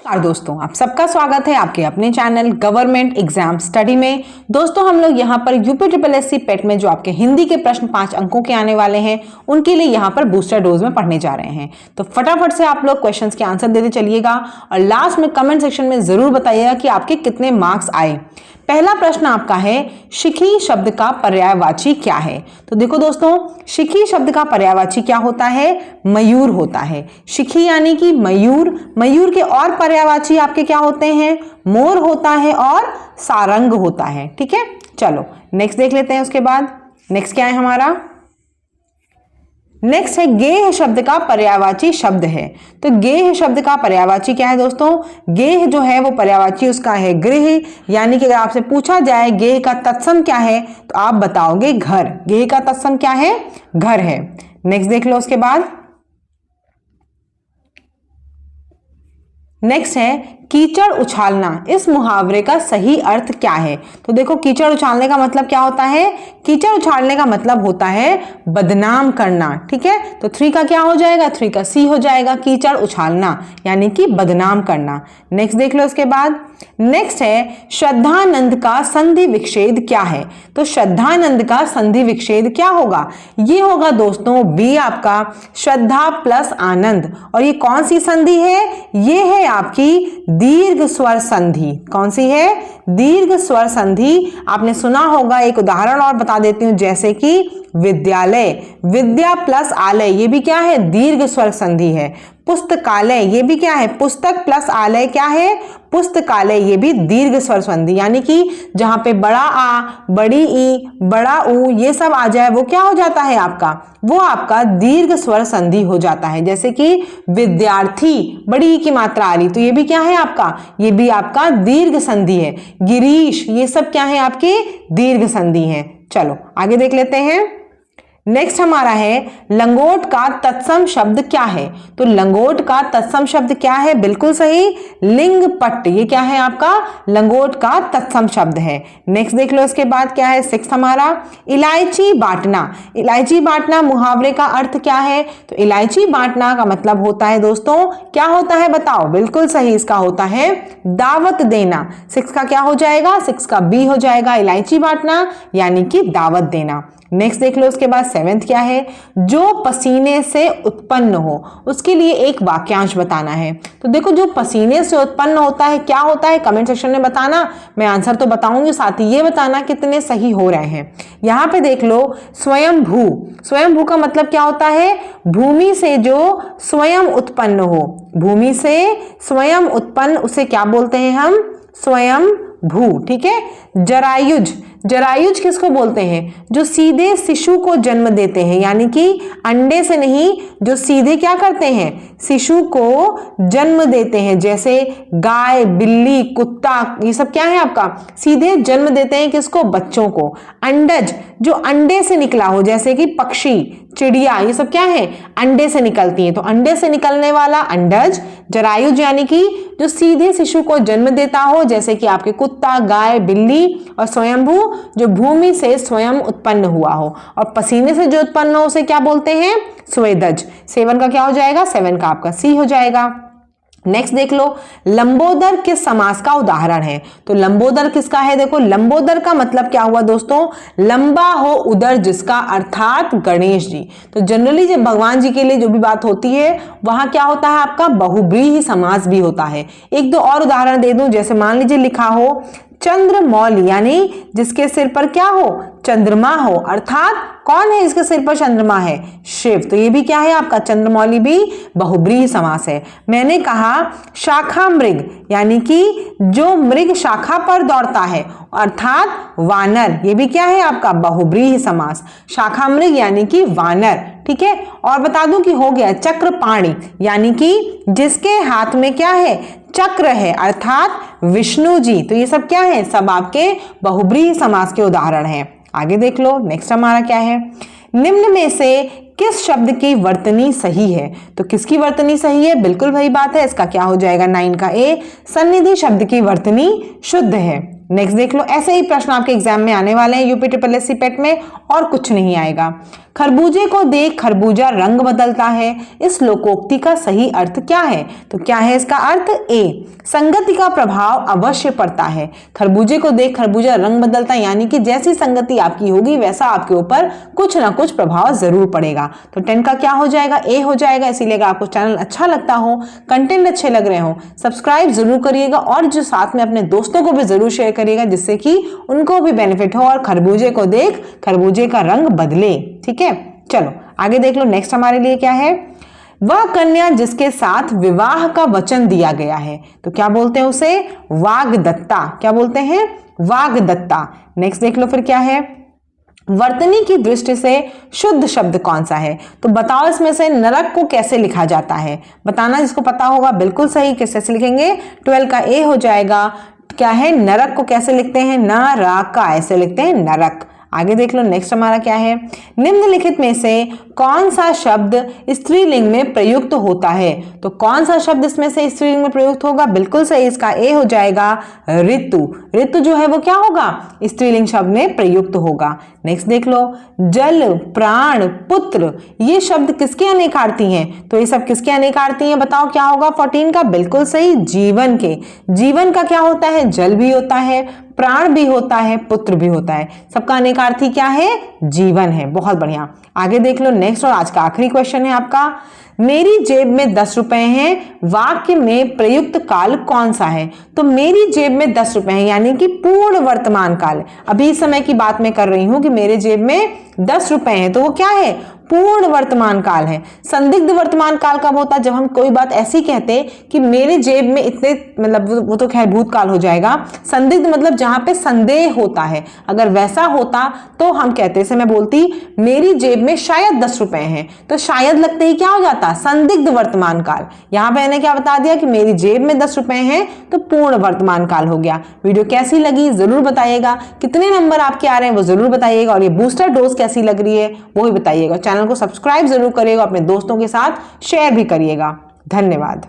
नमस्कार दोस्तों, आप सबका स्वागत है आपके अपने चैनल गवर्नमेंट एग्जाम स्टडी में। दोस्तों हम लोग यहाँ पर यूपी ट्रिपल एससी पेट में जो आपके हिंदी के प्रश्न 5 अंकों के आने वाले हैं उनके लिए यहाँ पर बूस्टर डोज में पढ़ने जा रहे हैं। तो फटाफट से आप लोग क्वेश्चंस के आंसर देते चलिएगा और लास्ट में कमेंट सेक्शन में जरूर बताइएगा कि आपके कितने मार्क्स आए। पहला प्रश्न आपका है, शिखी शब्द का पर्यायवाची क्या है? तो देखो दोस्तों, शिखी शब्द का पर्यायवाची क्या होता है? मयूर होता है। शिखी यानी कि मयूर। मयूर के और पर्यायवाची आपके क्या होते हैं? मोर होता है और सारंग होता है। ठीक है, चलो नेक्स्ट देख लेते हैं। उसके बाद नेक्स्ट क्या है हमारा? नेक्स्ट है गेह शब्द का पर्यायवाची शब्द है। तो गेह शब्द का पर्यायवाची क्या है दोस्तों? गेह जो है वो पर्यायवाची उसका है गृह, यानी कि अगर आपसे पूछा जाए गेह का तत्सम क्या है तो आप बताओगे घर। गेह का तत्सम क्या है? घर है। नेक्स्ट देख लो। उसके बाद नेक्स्ट है कीचड़ उछालना। इस मुहावरे का सही अर्थ क्या है? तो देखो, कीचड़ उछालने का मतलब क्या होता है? कीचड़ उछालने का मतलब होता है बदनाम करना। ठीक है, तो 3 का क्या हो जाएगा? 3 का सी हो जाएगा। कीचड़ उछालना यानी कि बदनाम करना। नेक्स्ट देख लो। उसके बाद नेक्स्ट है श्रद्धानंद का संधि विच्छेद क्या है? तो श्रद्धानंद का संधि विच्छेद क्या होगा? ये होगा दोस्तों बी आपका श्रद्धा प्लस आनंद। और ये कौन सी संधि है? ये है आपकी दीर्घ स्वर संधि। कौन सी है? दीर्घ स्वर संधि। आपने सुना होगा, एक उदाहरण और बता देती हूं, जैसे कि विद्यालय, विद्या प्लस आलय, ये भी क्या है? दीर्घ स्वर संधि है। पुस्तकालय, ये भी क्या है? पुस्तक प्लस आलय क्या है? पुस्तकालय, ये भी दीर्घ स्वर संधि, यानी कि जहां पे बड़ा आ, बड़ी ई, बड़ा ऊ ये सब आ जाए वो क्या हो जाता है आपका? वो आपका दीर्घ स्वर संधि हो जाता है। जैसे कि विद्यार्थी, बड़ी ई की मात्रा आ रही, तो ये भी क्या है आपका? ये भी आपका दीर्घ संधि है। गिरीश, ये सब क्या है? आपके दीर्घ संधि है। चलो आगे देख लेते हैं। नेक्स्ट हमारा है लंगोट का तत्सम शब्द क्या है? तो लंगोट का तत्सम शब्द क्या है? बिल्कुल सही, लिंगपट। ये क्या है आपका? लंगोट का तत्सम शब्द है। नेक्स्ट देख लो। इसके बाद क्या है? 6 हमारा इलायची बांटना। इलायची बांटना मुहावरे का अर्थ क्या है? तो इलायची बांटना का मतलब होता है दोस्तों, क्या होता है बताओ? बिल्कुल सही, इसका होता है दावत देना। 6 का क्या हो जाएगा? 6 का बी हो जाएगा, इलायची बांटना यानी कि दावत देना। नेक्स्ट देख लो। उसके बाद 7th क्या है? जो पसीने से उत्पन्न हो, उसके लिए एक वाक्यांश बताना है। तो देखो, जो पसीने से उत्पन्न होता है क्या होता है? कमेंट सेक्शन में बताना, मैं आंसर तो बताऊंगी, साथ ही ये बताना कितने सही हो रहे हैं। यहां पे देख लो, स्वयंभू। स्वयंभू का मतलब क्या होता है? भूमि से जो स्वयं उत्पन्न हो, भूमि से स्वयं उत्पन्न, उसे क्या बोलते हैं हम? स्वयंभू। ठीक है। जरायुज, जरायुज किसको बोलते हैं? जो सीधे शिशु को जन्म देते हैं, यानी कि अंडे से नहीं, जो सीधे क्या करते हैं? शिशु को जन्म देते हैं। जैसे गाय, बिल्ली, कुत्ता, ये सब क्या है आपका? सीधे जन्म देते हैं किसको? बच्चों को। अंडज, जो अंडे से निकला हो, जैसे कि पक्षी, चिड़िया, ये सब क्या है? अंडे से निकलती है, तो अंडे से निकलने वाला अंडज। जरायुज यानी कि जो सीधे शिशु को जन्म देता हो, जैसे कि आपके कुत्ता, गाय, बिल्ली। और स्वयंभू, जो भूमि से स्वयं उत्पन्न हुआ हो। और पसीने से जो उत्पन्न हो उसे क्या बोलते हैं? स्वेदज। 7 का क्या हो जाएगा? 7 का आपका सी हो जाएगा। नेक्स्ट देख लो, लंबोदर किस समास का उदाहरण है? तो लंबोदर किसका है? देखो, लंबोदर का मतलब क्या हुआ दोस्तों? लंबा हो उदर जिसका, अर्थात गणेश जी। तो जनरली जब भगवान जी के लिए जो भी बात होती है वहां क्या होता है आपका? बहुब्रीहि समास भी होता है। 1-2 और उदाहरण दे दूं, जैसे मान लीजिए लिखा हो चंद्रमौली, यानी जिसके सिर पर क्या हो? चंद्रमा हो, अर्थात कौन है इसके सिर पर चंद्रमा है? शिव। तो ये भी क्या है आपका? चंद्रमौली भी बहुब्रीहि समास है। मैंने कहा शाखा मृग, यानी कि जो मृग शाखा पर दौड़ता है, अर्थात वानर। ये भी क्या है आपका? बहुब्रीहि समास। शाखा मृग यानी कि वानर। ठीक है। और बता दूं कि हो गया चक्रपाणी, यानी कि जिसके हाथ में क्या है? चक्र है, अर्थात विष्णु जी। तो ये सब क्या है? सब आपके बहुब्रीहि समास के उदाहरण हैं। आगे देख लो। नेक्स्ट हमारा क्या है? निम्न में से किस शब्द की वर्तनी सही है? तो किसकी वर्तनी सही है? बिल्कुल वही बात है, इसका क्या हो जाएगा? 9 का ए, सन्निधि शब्द की वर्तनी शुद्ध है। नेक्स्ट देख लो। ऐसे ही प्रश्न आपके एग्जाम में आने वाले हैं यूपी ट्रिपल एससी पेट में, और कुछ नहीं आएगा। खरबूजे को देख खरबूजा रंग बदलता है, इस लोकोक्ति का सही अर्थ क्या है? तो क्या है इसका अर्थ? ए, संगति का प्रभाव अवश्य पड़ता है। खरबूजे को देख खरबूजा रंग बदलता है, यानी कि जैसी संगति आपकी होगी वैसा आपके ऊपर कुछ ना कुछ प्रभाव जरूर पड़ेगा। तो 10 का क्या हो जाएगा? ए हो जाएगा। इसीलिए अगर आपको चैनल अच्छा लगता हो, कंटेंट अच्छे लग रहे हो, सब्सक्राइब जरूर करिएगा और जो साथ में अपने दोस्तों को भी जरूर शेयर करिएगा, जिससे कि उनको भी बेनिफिट हो और खरबूजे को देख खरबूजे का रंग बदले। ठीक है, चलो आगे देख लो। नेक्स्ट हमारे लिए क्या है? वह कन्या जिसके साथ विवाह का वचन दिया गया है, तो क्या बोलते हैं उसे? वाग्दत्ता। क्या बोलते हैं? वाग्दत्ता। नेक्स्ट देख लो फिर क्या है? वर्तनी की दृष्टि से शुद्ध शब्द कौन सा है? तो बताओ इसमें से नरक को कैसे लिखा जाता है? बताना, जिसको पता होगा बिल्कुल सही। कैसे लिखेंगे? 12 का ए हो जाएगा। क्या है? नरक को कैसे लिखते हैं? नरका, ऐसे लिखते हैं नरक। आगे देख लो। नेक्स्ट हमारा क्या है? निम्नलिखित में से कौन सा शब्द स्त्रीलिंग में प्रयुक्त होता है? तो कौन सा शब्द इसमें से स्त्रीलिंग में प्रयुक्त होगा? बिल्कुल सही, इसका ए हो जाएगा ऋतु। ऋतु जो है वो क्या होगा? स्त्रीलिंग शब्द में प्रयुक्त होगा। नेक्स्ट देख लो। जल, प्राण, पुत्र, ये शब्द किसके अनेकार्थी हैं? तो ये सब किसके अनेकार्थी हैं? बताओ क्या होगा? 14 का बिल्कुल सही, जीवन के। जीवन का क्या होता है? जल भी होता है, प्राण भी होता है, पुत्र भी होता है। सबका अनेकार्थी क्या है? जीवन है। बहुत बढ़िया। आगे देख लो। नेक्स्ट और आज का आखिरी क्वेश्चन है आपका, मेरी जेब में 10 रुपए हैं, वाक्य में प्रयुक्त काल कौन सा है? तो मेरी जेब में 10 रुपए हैं यानी कि पूर्ण वर्तमान काल। अभी इस समय की बात मैं कर रही हूं कि मेरे जेब में 10 रुपए हैं, तो वो क्या है? पूर्ण वर्तमान काल है। संदिग्ध वर्तमान काल कब होता है? जब हम कोई बात ऐसी कहते कि मेरे जेब में इतने, मतलब वो तो खैर भूतकाल हो जाएगा। संदिग्ध मतलब जहां पे संदेह होता है, अगर वैसा होता तो हम कहते, से मैं बोलती मेरी जेब में शायद 10 रुपए हैं, तो शायद लगते ही क्या हो जाता? संदिग्ध वर्तमान काल। यहां पे मैंने क्या बता दिया कि मेरी जेब में 10 रुपए हैं, तो पूर्ण वर्तमान काल हो गया। वीडियो कैसी लगी जरूर बताइएगा, कितने नंबर आपके आ रहे हैं वो जरूर बताइएगा, और ये बूस्टर डोज कैसी लग रही है वो भी बताइएगा। चैनल को सब्सक्राइब जरूर करिएगा, अपने दोस्तों के साथ शेयर भी करिएगा। धन्यवाद।